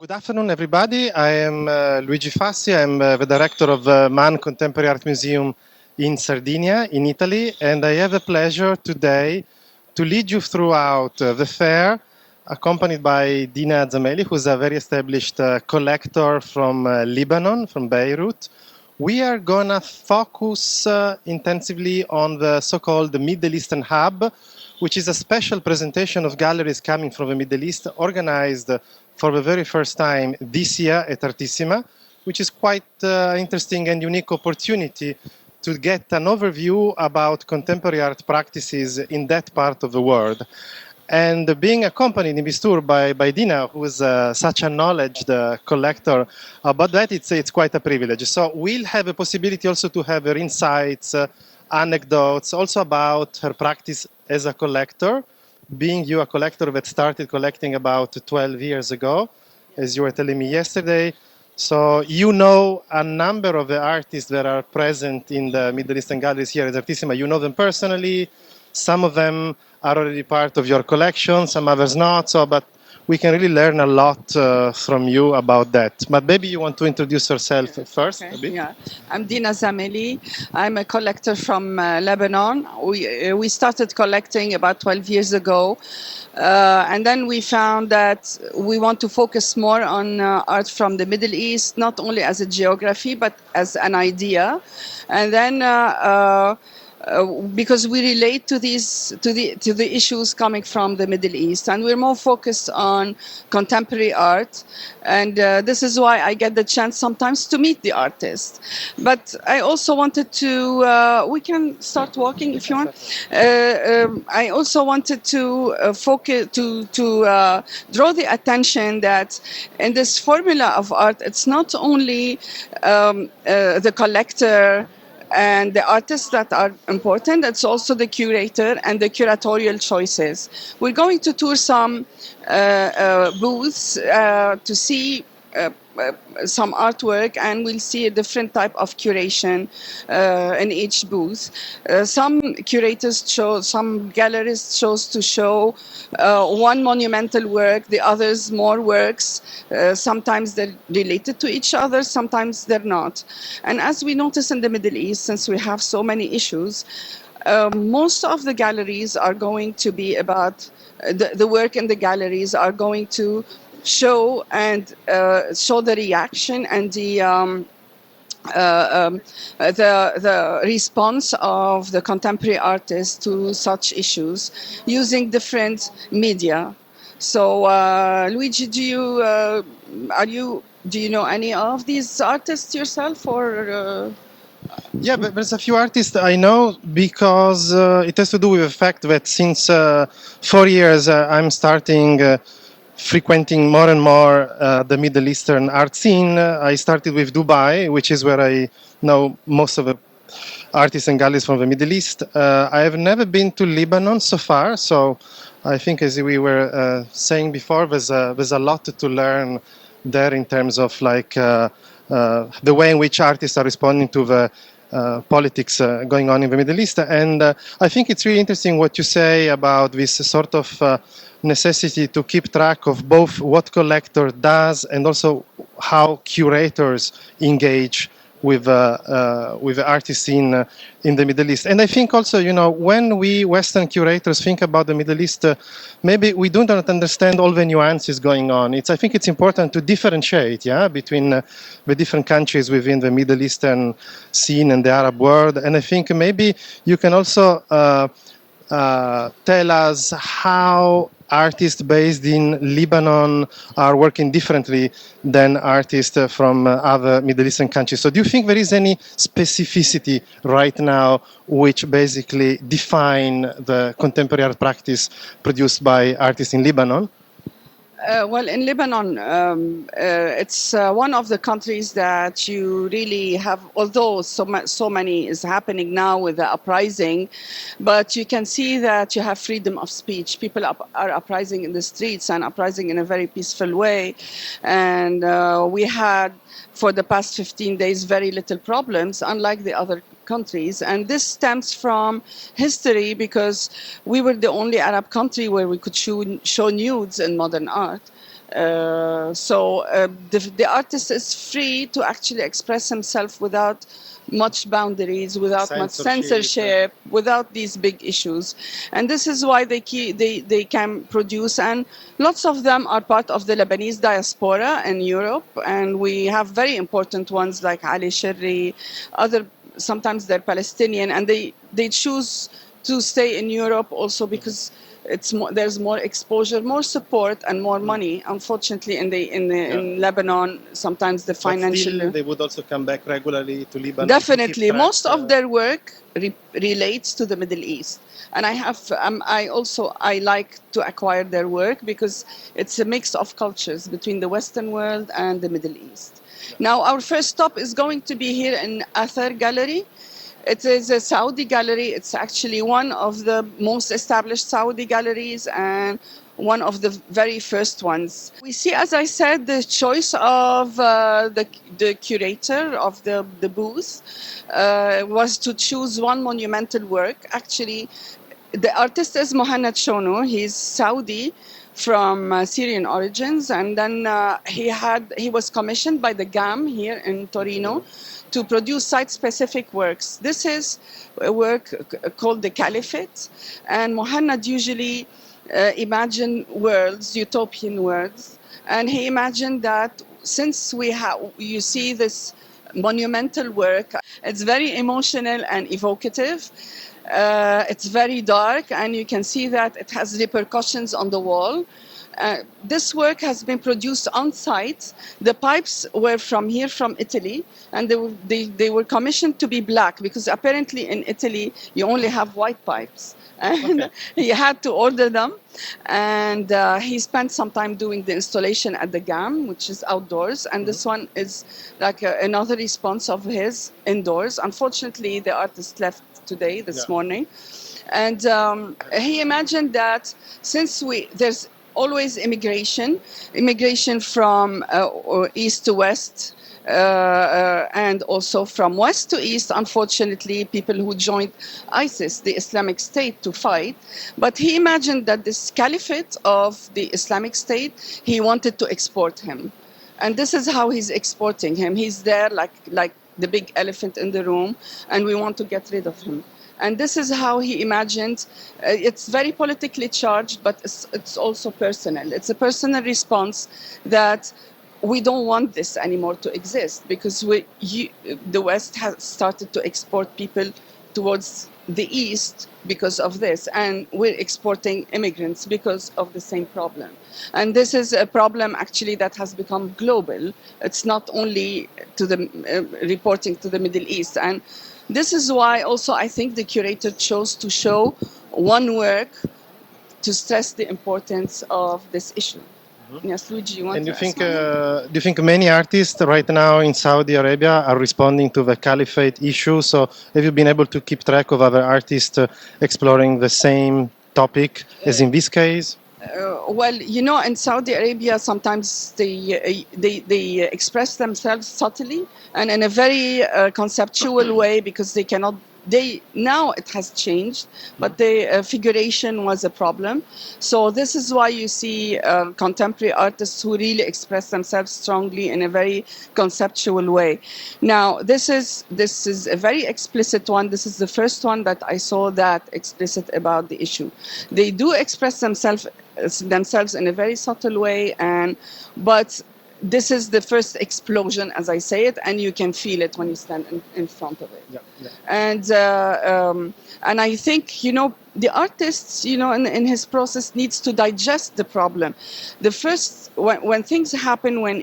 Good afternoon, everybody. I am Luigi Fassi. I'm the director of MAN Contemporary Art Museum in Sardinia, in Italy, and I have the pleasure today to lead you throughout the fair, accompanied by Dina Zameli, who's a very established collector from Lebanon, from Beirut. We are gonna focus intensively on the so-called Middle Eastern Hub, which is a special presentation of galleries coming from the Middle East, organized for the very first time this year at Artissima, which is quite interesting and unique opportunity to get an overview about contemporary art practices in that part of the world. And being accompanied in this tour by Dina, who is such a knowledge collector about that, it's quite a privilege. So we'll have a possibility also to have her insights, anecdotes, also about her practice as a collector, being you a collector that started collecting about 12 years ago, as you were telling me yesterday. So you know a number of the artists that are present in the Middle Eastern galleries here at Artissima. You know them personally. Some of them are already part of your collection, some others not. So, but we can really learn a lot from you about that. But maybe you want to introduce yourself first a bit? Yeah, I'm Dina Zameli. I'm a collector from Lebanon. We started collecting about 12 years ago. And then we found that we want to focus more on art from the Middle East, not only as a geography, but as an idea. And then because we relate to the issues coming from the Middle East, and we're more focused on contemporary art, and this is why I get the chance sometimes to meet the artist. But I also wanted to we can start walking if you want. I also wanted to focus to draw the attention that in this formula of art, it's not only the collector and the artists that are important, it's also the curator and the curatorial choices. We're going to tour some booths to see some artwork, and we'll see a different type of curation in each booth. Some curators some galleries chose to show one monumental work, the others more works. Sometimes they're related to each other, sometimes they're not. And as we notice in the Middle East, since we have so many issues, most of the galleries are going to be about, the work in the galleries are going to show and show the reaction and the response of the contemporary artists to such issues using different media. So, Luigi, do you know any of these artists yourself, or? Yeah, but there's a few artists I know because it has to do with the fact that since 4 years I'm starting frequenting more and more the Middle Eastern art scene. I started with Dubai, which is where I know most of the artists and galleries from the Middle East. I have never been to Lebanon so far, so I think, as we were saying before, there's a lot to learn there in terms of like the way in which artists are responding to the politics going on in the Middle East. And I think it's really interesting what you say about this sort of necessity to keep track of both what collector does and also how curators engage with the artists in the Middle East. And I think also, you know, when we Western curators think about the Middle East, maybe we do not understand all the nuances going on. I think it's important to differentiate, between the different countries within the Middle Eastern scene and the Arab world. And I think maybe you can also tell us how artists based in Lebanon are working differently than artists from other Middle Eastern countries. So do you think there is any specificity right now which basically define the contemporary art practice produced by artists in Lebanon? Well, in Lebanon, it's one of the countries that you really have, although so many is happening now with the uprising, but you can see that you have freedom of speech. People are uprising in the streets and uprising in a very peaceful way. And we had, for the past 15 days, very little problems, unlike the other countries. And this stems from history, because we were the only Arab country where we could show nudes in modern art. The artist is free to actually express himself without much boundaries, without much censorship, without these big issues. And this is why they can produce, and lots of them are part of the Lebanese diaspora in Europe, and we have very important ones like Ali Shirri, sometimes they're Palestinian, and they choose to stay in Europe also because there's more exposure, more support, and more money. Unfortunately, in Lebanon, sometimes the financial. But still, they would also come back regularly to Lebanon. Definitely, most of their work relates to the Middle East, and I like to acquire their work because it's a mix of cultures between the Western world and the Middle East. Now, our first stop is going to be here in Athar Gallery. It is a Saudi gallery. It's actually one of the most established Saudi galleries and one of the very first ones. We see, as I said, the choice of the curator of the booth was to choose one monumental work. Actually, the artist is Muhannad Shono. He's Saudi from Syrian origins, and then he was commissioned by the GAM here in Torino to produce site-specific works. This is a work called the Caliphate, and Muhannad usually imagined worlds, utopian worlds, and he imagined that since you see this monumental work, it's very emotional and evocative. It's very dark, and you can see that it has repercussions on the wall. This work has been produced on site. The pipes were from Italy, and they were commissioned to be black because apparently in Italy you only have white pipes. And he had to order them, and he spent some time doing the installation at the GAM, which is outdoors, and this one is like another response of his indoors. Unfortunately, the artist left today, this morning, and he imagined that since there's always immigration from east to west, and also from west to east, unfortunately, people who joined ISIS, the Islamic State, to fight. But he imagined that this caliphate of the Islamic State, he wanted to export him. And this is how he's exporting him. He's there like the big elephant in the room, and we want to get rid of him. And this is how he imagined. It's very politically charged, but it's also personal. It's a personal response that we don't want this anymore to exist because the West has started to export people towards the East because of this, and we're exporting immigrants because of the same problem. And this is a problem actually that has become global. It's not only to the reporting to the Middle East. And this is why also I think the curator chose to show one work to stress the importance of this issue. Yes, Luigi, you want and to do you think many artists right now in Saudi Arabia are responding to the caliphate issue? So have you been able to keep track of other artists exploring the same topic as in this case? Well, you know, in Saudi Arabia, sometimes they express themselves subtly and in a very conceptual way because they cannot. Now it has changed, but the figuration was a problem. So this is why you see contemporary artists who really express themselves strongly in a very conceptual way. Now this is a very explicit one. This is the first one that I saw that explicit about the issue. They do express themselves in a very subtle way, but this is the first explosion, as I say it, and you can feel it when you stand in front of it. And I think, you know, the artist, you know, in his process needs to digest the problem. The first, when things happen, when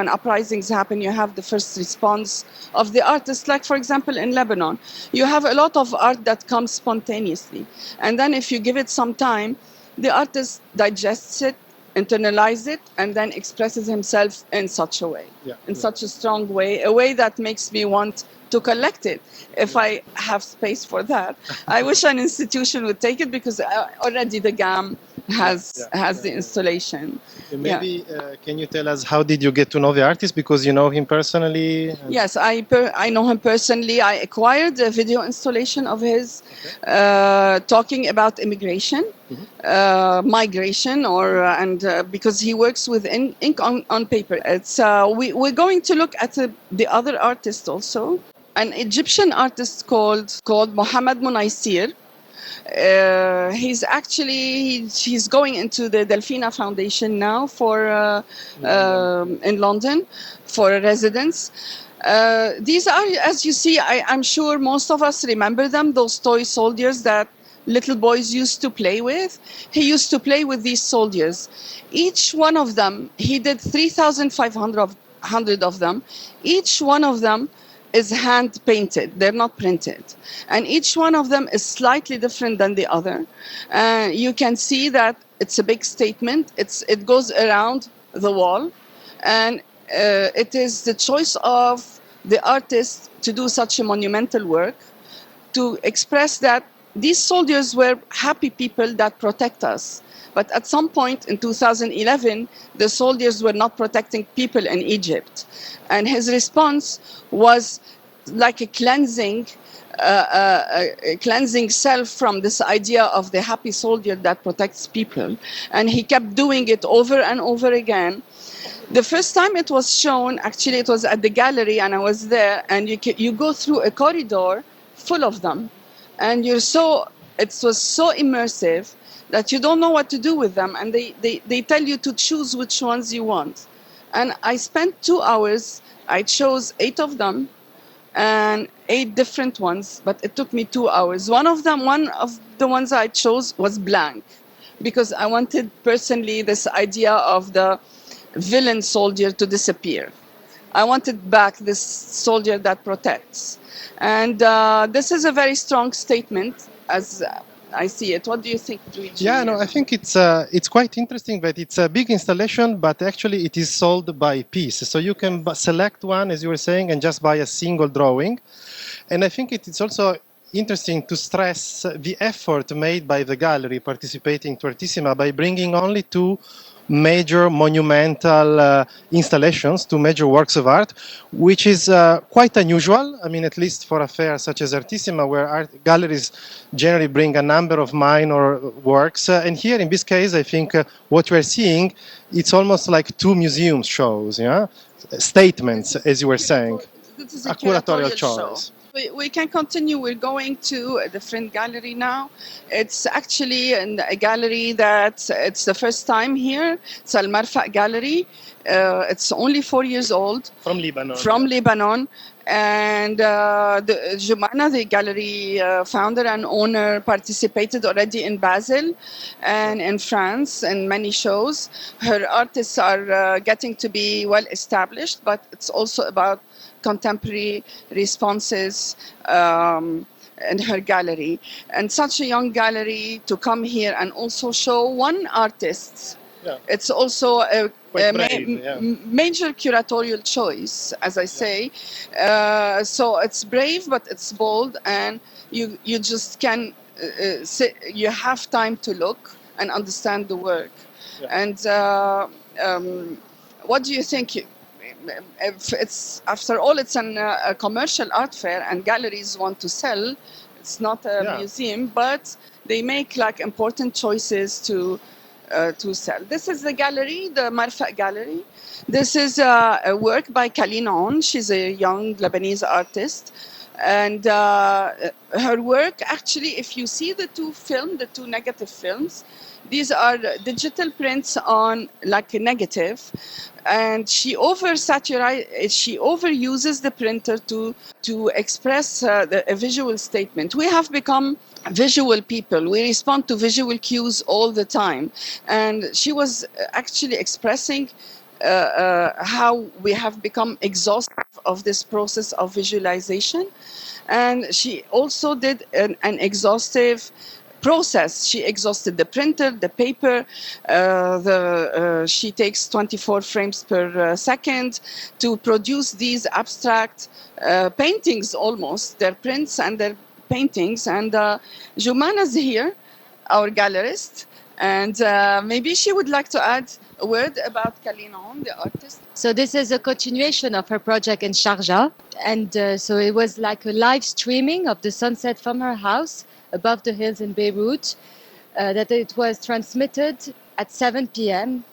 uprisings happen, you have the first response of the artist. Like, for example, in Lebanon, you have a lot of art that comes spontaneously. And then if you give it some time, the artist digests it, internalize it, and then expresses himself in such a way, such a strong way, a way that makes me want to collect it. If I have space for that, I wish an institution would take it because already the GAM has the installation. Maybe can you tell us how did you get to know the artist, because you know him personally? Yes, I know him personally. I acquired a video installation of his talking about immigration, migration, because he works with ink on paper. It's we're going to look at the other artist also, an Egyptian artist called Mohamed Munaysir. He's going into the Delphina Foundation now in London for a residence. These are, as you see, I'm sure most of us remember them, those toy soldiers that little boys used to play with. He used to play with these soldiers. Each one of them, he did 3,500 of them. Each one of them is hand painted. They're not printed. And each one of them is slightly different than the other. You can see that it's a big statement. It goes around the wall. And it is the choice of the artist to do such a monumental work, to express that these soldiers were happy people that protect us. But at some point in 2011, the soldiers were not protecting people in Egypt. And his response was like a cleansing self from this idea of the happy soldier that protects people. And he kept doing it over and over again. The first time it was shown, actually it was at the gallery, and I was there, and you go through a corridor full of them. And it was so immersive that you don't know what to do with them, and they tell you to choose which ones you want. And I spent 2 hours. I chose 8 of them, and 8 different ones, but it took me 2 hours. One of the ones I chose was blank, because I wanted personally this idea of the villain soldier to disappear. I wanted back this soldier that protects. And this is a very strong statement, as I see it. What do you think, Luigi? Yeah, no, I think it's quite interesting that it's a big installation, but actually it is sold by piece. So you can select one, as you were saying, and just buy a single drawing. And I think it's also interesting to stress the effort made by the gallery participating to Artissima by bringing only 2 major monumental installations, 2 major works of art, which is quite unusual. I mean, at least for a fair such as Artissima, where art galleries generally bring a number of minor works. And here, in this case, I think what we're seeing, it's almost like 2 museum shows, yeah? Statements, as you were saying. This is a curatorial choice. We can continue. We're going to a different gallery now. It's actually a gallery that it's the first time here. It's Al Marfa Gallery. It's only 4 years old. From Lebanon. From Lebanon. And Jumana, the gallery founder and owner, participated already in Basel and in France in many shows. Her artists are getting to be well established, but it's also about contemporary responses in her gallery. And such a young gallery to come here and also show one artist. Yeah. It's also a major curatorial choice, as I say. So it's brave, but it's bold, and you just can you have time to look and understand the work. Yeah. And what do you think? After all, it's a commercial art fair, and galleries want to sell. It's not a museum, but they make like important choices to sell. This is the gallery, the Marfa Gallery. This is a work by Kalina On. She's a young Lebanese artist. And her work, actually, if you see the 2 negative films, these are digital prints on like a negative. And she overuses the printer to express a visual statement. We have become visual people. We respond to visual cues all the time. And she was actually expressing how we have become exhausted of this process of visualization. And she also did an exhaustive process. She exhausted the printer, the paper. She takes 24 frames per second to produce these abstract paintings almost, their prints and their paintings. And Jumana's here, our gallerist, And maybe she would like to add a word about Kalinon, the artist. So this is a continuation of her project in Sharjah. And so it was like a live streaming of the sunset from her house above the hills in Beirut, that it was transmitted at 7 p.m.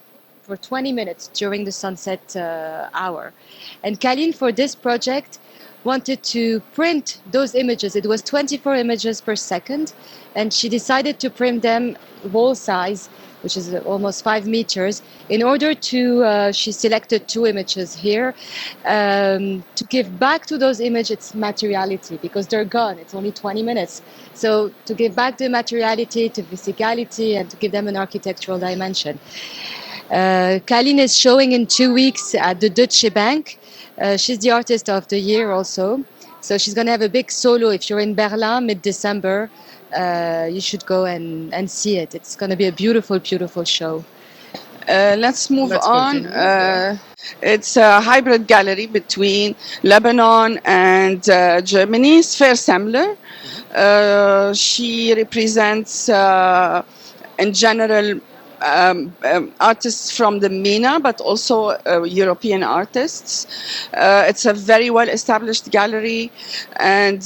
for 20 minutes during the sunset hour. And Kalin, for this project, wanted to print those images. It was 24 images per second, and she decided to print them wall size, which is almost 5 meters. In order to, she selected 2 images here to give back to those images its materiality, because they're gone. It's only 20 minutes. So to give back the materiality, to physicality, and to give them an architectural dimension. Kalin is showing in 2 weeks at the Deutsche Bank. She's the artist of the year also. So she's going to have a big solo. If you're in Berlin mid-December, you should go and see it. It's going to be a beautiful, beautiful show. Let's move on. It's a hybrid gallery between Lebanon and Germany, Sfeir-Semler. She represents, in general, artists from the MENA, but also European artists. It's a very well-established gallery and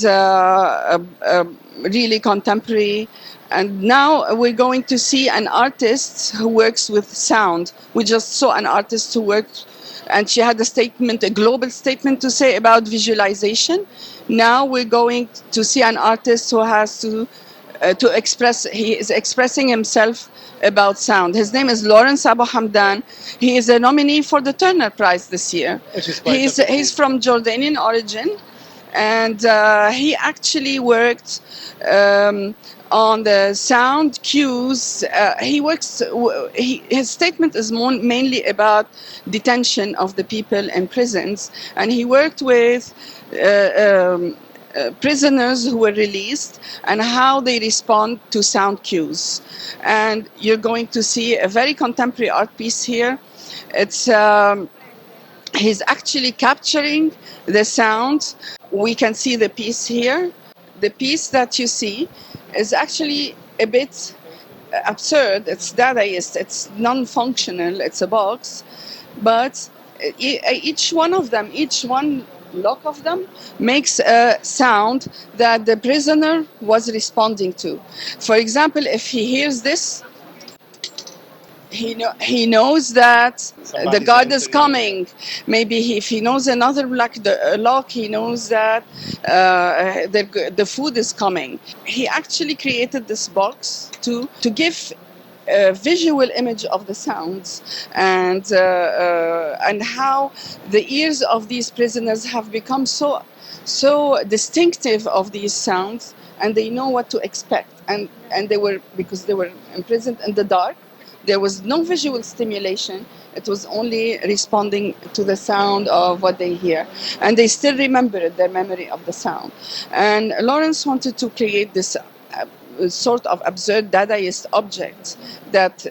really contemporary. And now we're going to see an artist who works with sound. We just saw an artist who worked, and she had a statement, a global statement to say about visualization. Now we're going to see an artist who has to express, he is expressing himself about sound. His name is Lawrence Abu Hamdan. He is a nominee for the Turner Prize this year. He's from Jordanian origin, and he actually worked on the sound cues. His statement is mainly about detention of the people in prisons, and he worked with prisoners who were released and how they respond to sound cues. And you're going to see a very contemporary art piece here. It's he's actually capturing the sound. We can see the piece here. The piece that you see is actually a bit absurd. It's Dadaist, it's non-functional, it's a box, but each one of them, each one block of them makes a sound that the prisoner was responding to. For example, if he hears this, he knows that the guard is coming. Maybe if he knows another lock, he knows that the food is coming. He actually created this box to give a visual image of the sounds and how the ears of these prisoners have become so distinctive of these sounds, and they know what to expect. And they were, because they were imprisoned in the dark, there was no visual stimulation. It was only responding to the sound of what they hear. And they still remembered their memory of the sound. And Lawrence wanted to create this sort of absurd Dadaist object that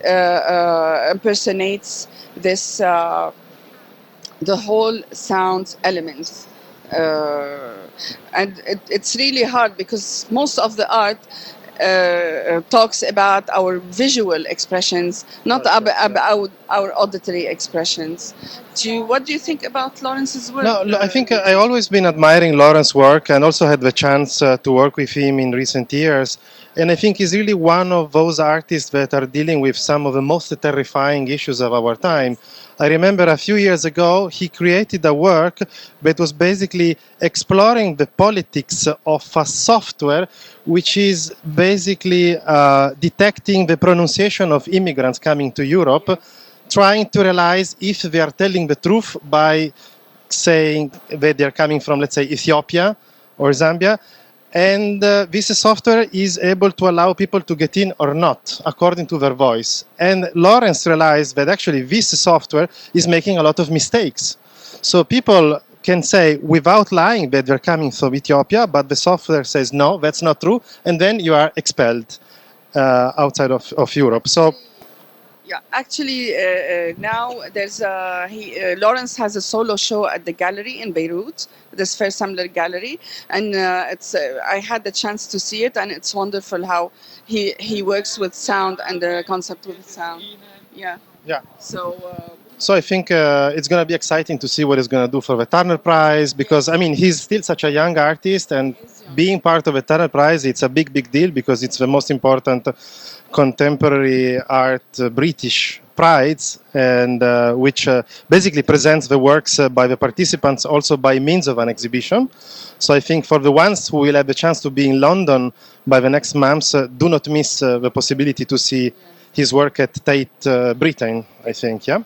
impersonates this, the whole sound elements. And it's really hard because most of the art talks about our visual expressions, not about our auditory expressions. What do you think about Lawrence's work? No, I think I've always been admiring Lawrence's work and also had the chance to work with him in recent years. And I think he's really one of those artists that are dealing with some of the most terrifying issues of our time. I remember a few years ago, he created a work that was basically exploring the politics of a software which is basically detecting the pronunciation of immigrants coming to Europe, trying to realize if they are telling the truth by saying that they are coming from, let's say, Ethiopia or Zambia. And this software is able to allow people to get in or not, according to their voice. And Lawrence realized that actually this software is making a lot of mistakes. So people can say without lying that they're coming from Ethiopia, but the software says, no, that's not true. And then you are expelled outside of Europe. So Yeah, actually, now there's Lawrence has a solo show at the gallery in Beirut, the Sfeir-Semler gallery, and I had the chance to see it, and it's wonderful how he works with sound and the concept with sound. Yeah. Yeah. So. So I think it's going to be exciting to see what he's going to do for the Turner Prize, because I mean he's still such a young artist, and being part of the Turner Prize, it's a big deal, because it's the most important contemporary art British prize, and which basically presents the works by the participants also by means of an exhibition. So I think for the ones who will have the chance to be in London by the next months, do not miss the possibility to see his work at Tate Britain, I think, yeah.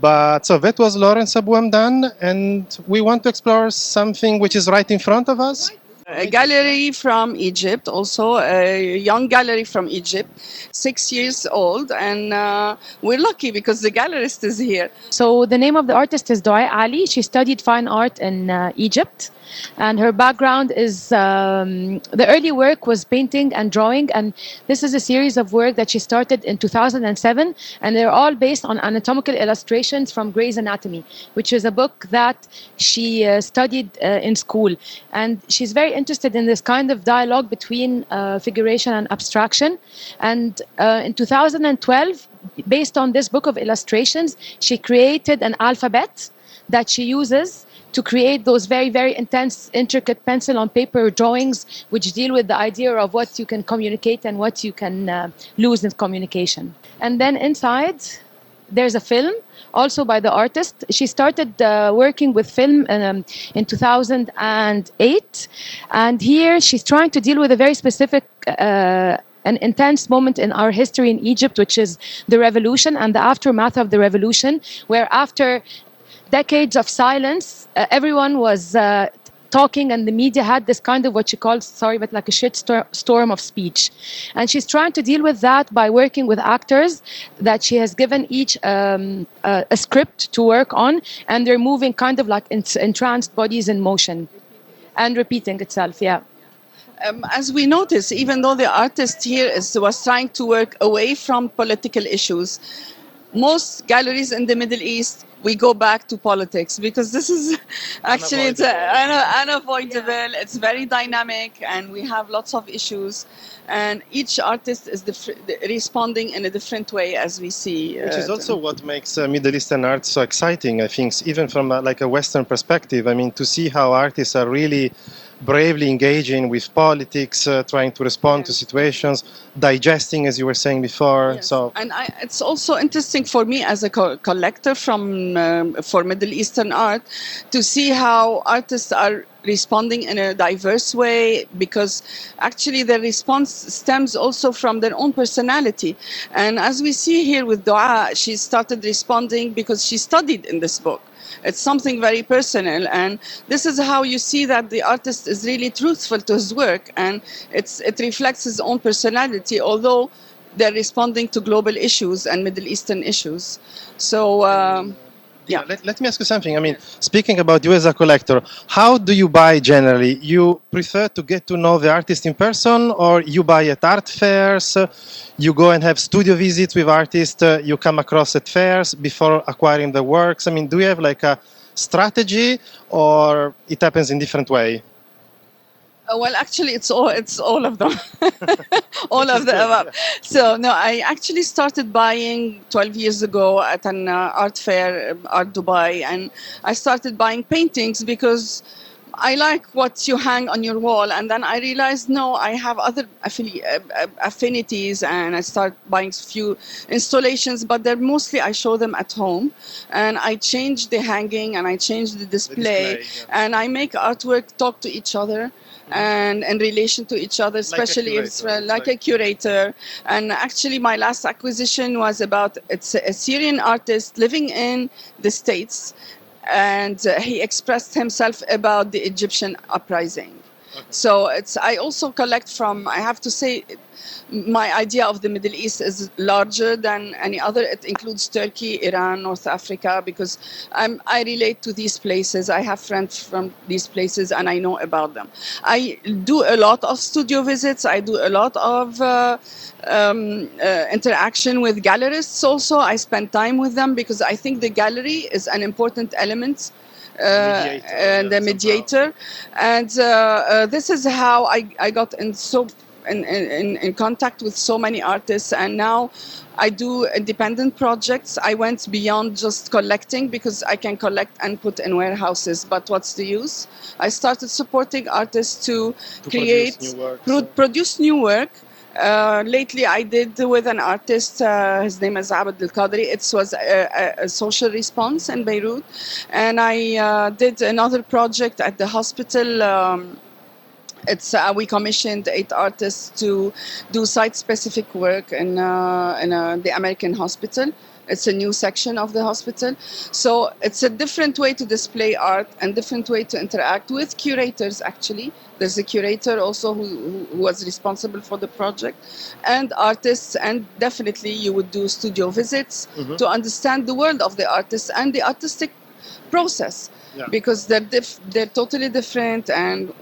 But so that was Lawrence Abouhamdan, and we want to explore something which is right in front of us. A gallery from Egypt, also a young gallery from Egypt, 6 years old, and we're lucky because the gallerist is here. So the name of the artist is Doa Aly. She studied fine art in Egypt, and her background is the early work was painting and drawing, and this is a series of work that she started in 2007, and they're all based on anatomical illustrations from Gray's Anatomy, which is a book that she studied in school, and she's very interested in this kind of dialogue between figuration and abstraction. And in 2012, based on this book of illustrations, she created an alphabet that she uses to create those very intense, intricate pencil on paper drawings, which deal with the idea of what you can communicate and what you can lose in communication. And then inside, there's a film, also by the artist. She started working with film in 2008, and here she's trying to deal with a very specific an intense moment in our history in Egypt, which is the revolution and the aftermath of the revolution, where after decades of silence, everyone was talking, and the media had this kind of what she calls, sorry, but like a shit storm of speech. And she's trying to deal with that by working with actors that she has given each a script to work on, and they're moving kind of like entranced bodies in motion and repeating itself, yeah. As we notice, even though the artist here was trying to work away from political issues, most galleries in the Middle East, we go back to politics, because this is actually it's unavoidable. It's very dynamic, and we have lots of issues, and each artist is responding in a different way, as we see. Which is also what makes Middle Eastern art so exciting, I think, even from like a Western perspective. I mean, to see how artists are really bravely engaging with politics, trying to respond to situations, digesting, as you were saying before. Yes. So, and it's also interesting for me as a collector for Middle Eastern art to see how artists are responding in a diverse way, because actually their response stems also from their own personality. And as we see here with Doa, she started responding because she studied in this book. It's something very personal, and this is how you see that the artist is really truthful to his work, and it reflects his own personality, although they're responding to global issues and Middle Eastern issues. So, yeah. Let me ask you something. I mean, speaking about you as a collector, how do you buy generally? You prefer to get to know the artist in person, or you buy at art fairs? You go and have studio visits with artists you come across at fairs before acquiring the works? I mean, do you have like a strategy, or it happens in different way? Well, actually, it's all of them, all of the above. So no, I actually started buying 12 years ago at an art fair, Art Dubai, and I started buying paintings because I like what you hang on your wall, and then I realized, no, I have other affinities, and I start buying a few installations, but they're mostly I show them at home, and I change the hanging, and I change the display, yeah. And I make artwork talk to each other, and in relation to each other, especially if it's like a curator. And actually my last acquisition was it's a Syrian artist living in the States, and he expressed himself about the Egyptian uprising. So I also collect from, I have to say, my idea of the Middle East is larger than any other. It includes Turkey, Iran, North Africa, because I relate to these places. I have friends from these places and I know about them. I do a lot of studio visits. I do a lot of interaction with gallerists also. I spend time with them because I think the gallery is an important element, the mediator. And this is how I got in contact with so many artists, and now I do independent projects. I went beyond just collecting because I can collect and put in warehouses, but what's the use? I started supporting artists to create, produce new work. Lately I did with an artist, his name is Abd al-Qadri. It was a social response in Beirut, and I did another project at the hospital. We commissioned 8 artists to do site-specific work in the American hospital. It's a new section of the hospital. So it's a different way to display art and different way to interact with curators, actually. There's a curator also who was responsible for the project, and artists, and definitely you would do studio visits to understand the world of the artists and the artistic process. Yeah. Because they're totally different, and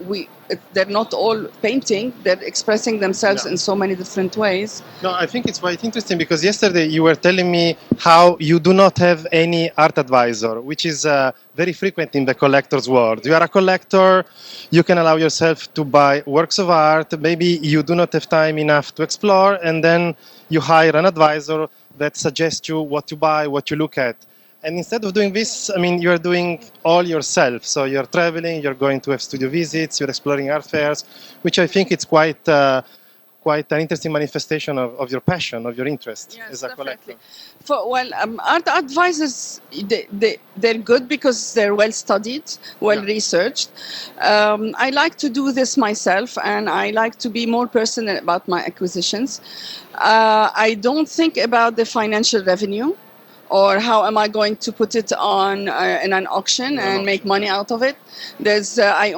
they're not all painting. They're expressing themselves in so many different ways. No, I think it's quite interesting because yesterday you were telling me how you do not have any art advisor, which is very frequent in the collector's world. You are a collector, you can allow yourself to buy works of art, maybe you do not have time enough to explore, and then you hire an advisor that suggests you what to buy, what you look at. And instead of doing this, I mean, you're doing all yourself. So you're traveling, you're going to have studio visits, you're exploring art fairs, which I think it's quite an interesting manifestation of your passion, of your interest as a collector. Art advisors, they're good because they're well studied, well researched. I like to do this myself, and I like to be more personal about my acquisitions. I don't think about the financial revenue, or how am I going to put it on in an auction and make money out of it. I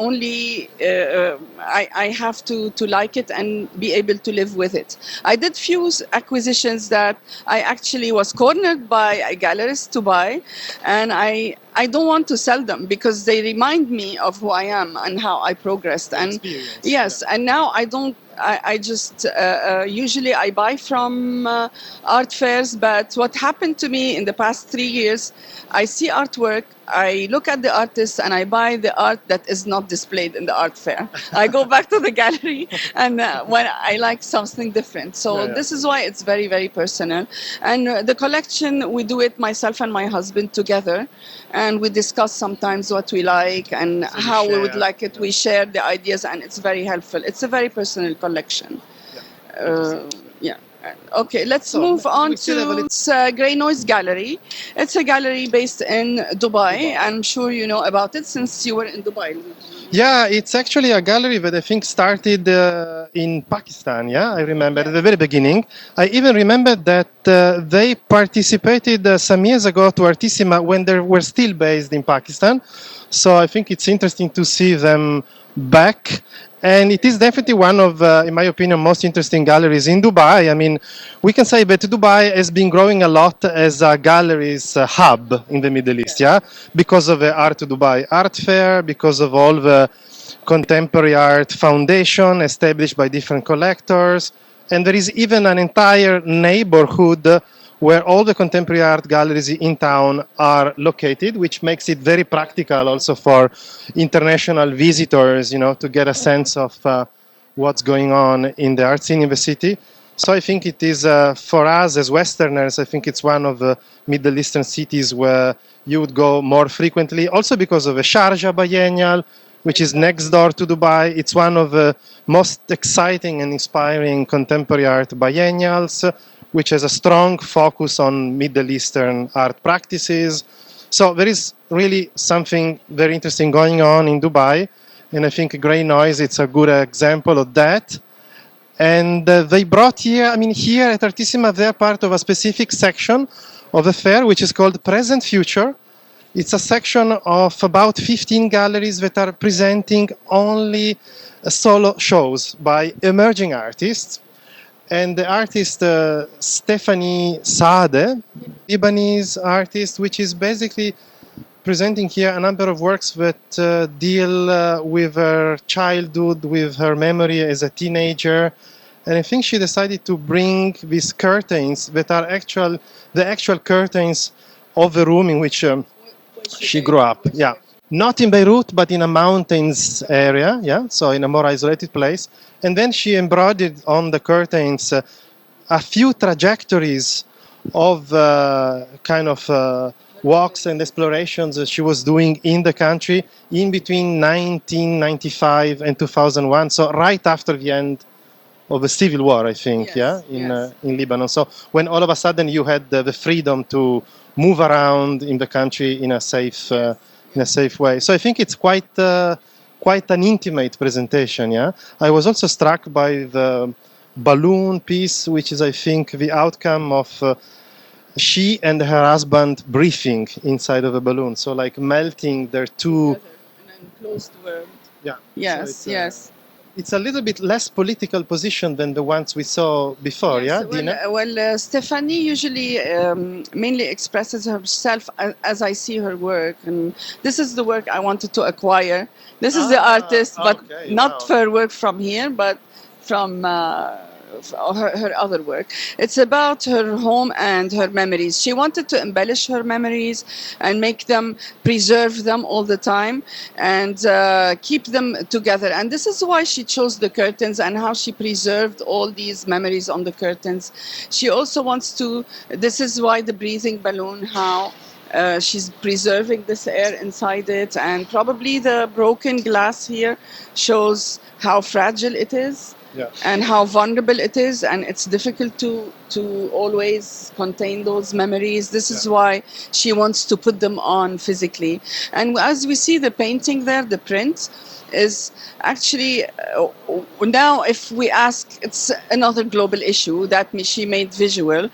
have to like it and be able to live with it. I did few acquisitions that I actually was cornered by a gallerist to buy, and I don't want to sell them because they remind me of who I am and how I progressed. And and now I don't. I just usually I buy from art fairs, but what happened to me in the past 3 years, I see artwork, I look at the artist, and I buy the art that is not displayed in the art fair. I go back to the gallery and when I like something different. So this is why it's very, very personal. And the collection, we do it myself and my husband together, and we discuss sometimes what we like and how we would like it. We share the ideas, and it's very helpful. It's a very personal collection. Okay, let's move on to Grey Noise Gallery. It's a gallery based in Dubai. I'm sure you know about it since you were in Dubai. Yeah, it's actually a gallery that I think started in Pakistan, I remember at the very beginning. I even remember that they participated some years ago to Artissima when they were still based in Pakistan. So I think it's interesting to see them back. And it is definitely one of, in my opinion, most interesting galleries in Dubai. I mean, we can say that Dubai has been growing a lot as a galleries hub in the Middle East, because of the Art Dubai Art Fair, because of all the contemporary art foundation established by different collectors. And there is even an entire neighborhood where all the contemporary art galleries in town are located, which makes it very practical also for international visitors, to get a sense of what's going on in the art scene in the city. So I think it is, for us as Westerners, I think it's one of the Middle Eastern cities where you would go more frequently, also because of the Sharjah Biennial, which is next door to Dubai. It's one of the most exciting and inspiring contemporary art biennials, which has a strong focus on Middle Eastern art practices. So there is really something very interesting going on in Dubai, and I think Grey Noise, it's a good example of that. And they brought here at Artissima, they're part of a specific section of the fair, which is called Present Future. It's a section of about 15 galleries that are presenting only solo shows by emerging artists. And the artist Stephanie Saade, Lebanese artist, which is basically presenting here a number of works that deal with her childhood, with her memory as a teenager. And I think she decided to bring these curtains that are the actual curtains of the room in which she grew up. Yeah, not in Beirut, but in a mountains area. Yeah, so in a more isolated place. And then she embroidered on the curtains a few trajectories of kind of walks and explorations that she was doing in the country in between 1995 and 2001. So right after the end of the civil war, I think, Yes, in Lebanon. So when all of a sudden you had the freedom to move around in the country in a safe way. So I think it's quite an intimate presentation. Yeah, I was also struck by the balloon piece, which is, I think, the outcome of she and her husband breathing inside of a balloon. So like melting their two. In an enclosed world. Yeah. Yes, So yes. it's a little bit less political position than the ones we saw before. Yes, Yeah, Dina? well, Stephanie usually mainly expresses herself as I see her work, and this is the work I wanted to acquire. This is the artist, but okay, not wow. her work from here, but from her other work. It's about her home and her memories. She wanted to embellish her memories and make them, preserve them all the time, and keep them together. And this is why she chose the curtains and how she preserved all these memories on the curtains. She also wants to, this is why the breathing balloon, how she's preserving this air inside it, and probably the broken glass here shows how fragile it is. Yeah. And how vulnerable it is, and it's difficult to always contain those memories. This is why she wants to put them on physically. And as we see the painting there, the print is actually, now if we ask, it's another global issue that she made visual.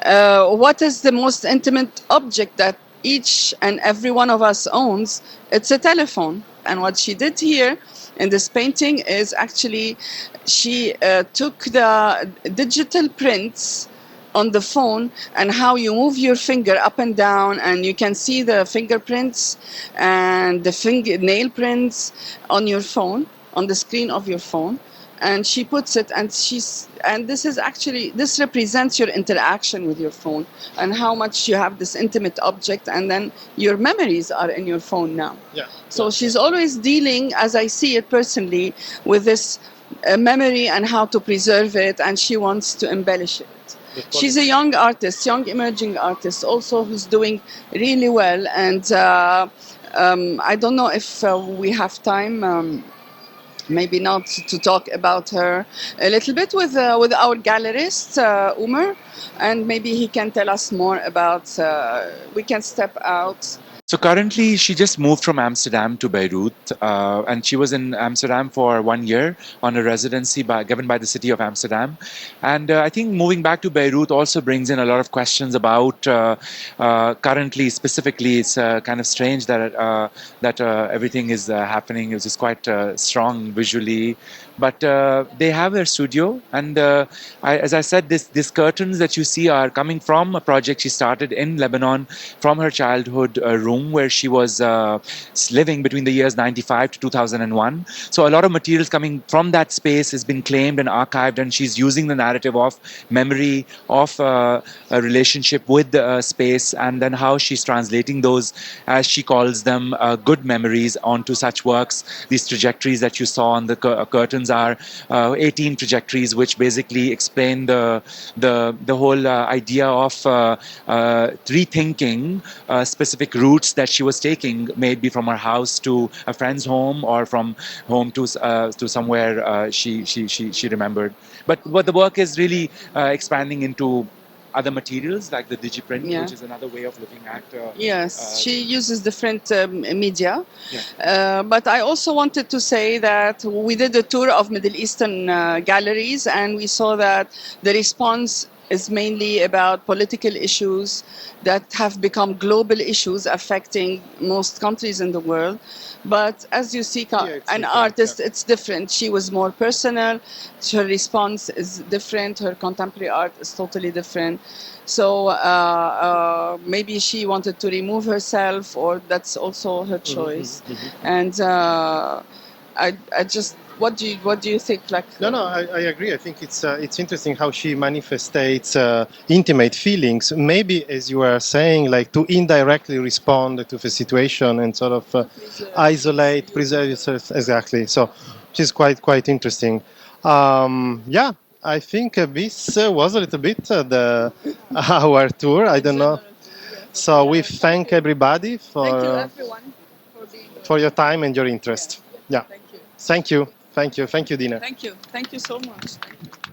What is the most intimate object that each and every one of us owns? It's a telephone. And what she did here in this painting is actually she took the digital prints on the phone and how you move your finger up and down, and you can see the fingerprints and the nail prints on your phone, on the screen of your phone. And she puts it, and this is actually, this represents your interaction with your phone and how much you have this intimate object, and then your memories are in your phone now. Yeah. So she's always dealing, as I see it personally, with this memory and how to preserve it, and she wants to embellish it. She's a young artist, young emerging artist also, who's doing really well. And I don't know if we have time, maybe not, to talk about her a little bit with our gallerist, Umar, and maybe he can tell us more about, we can step out. So currently, she just moved from Amsterdam to Beirut, and she was in Amsterdam for 1 year on a residency given by the city of Amsterdam. And I think moving back to Beirut also brings in a lot of questions about currently, specifically, it's kind of strange that everything is happening. It was just quite strong visually. But they have their studio, and as I said, these curtains that you see are coming from a project she started in Lebanon from her childhood room where she was living between the years 95 to 2001. So a lot of materials coming from that space has been claimed and archived, and she's using the narrative of memory, of a relationship with the space, and then how she's translating those, as she calls them, good memories onto such works. These trajectories that you saw on the curtains are 18 trajectories, which basically explain the whole idea of rethinking specific routes that she was taking, maybe from her house to a friend's home or from home to somewhere she remembered. But the work is really expanding into other materials like the digiprint, which is another way of looking at. Yes, she uses different media. Yeah. But I also wanted to say that we did a tour of Middle Eastern galleries, and we saw that the response is mainly about political issues that have become global issues affecting most countries in the world. But as you see, it's an different, artist, yeah. it's different. She was more personal. Her response is different. Her contemporary art is totally different. So maybe she wanted to remove herself, or that's also her choice. And I just, what do you think? Like, No, I agree. I think it's interesting how she manifests intimate feelings. Maybe, as you were saying, like to indirectly respond to the situation and sort of isolate, preserve yourself. Exactly. So she's quite interesting. Yeah, I think this was a little bit our tour. I don't know. So we thank everybody thank you everyone for being here. for your time and your interest. Yeah. Thank you. Thank you. Thank you. Thank you, Dina. Thank you. Thank you so much. Thank you.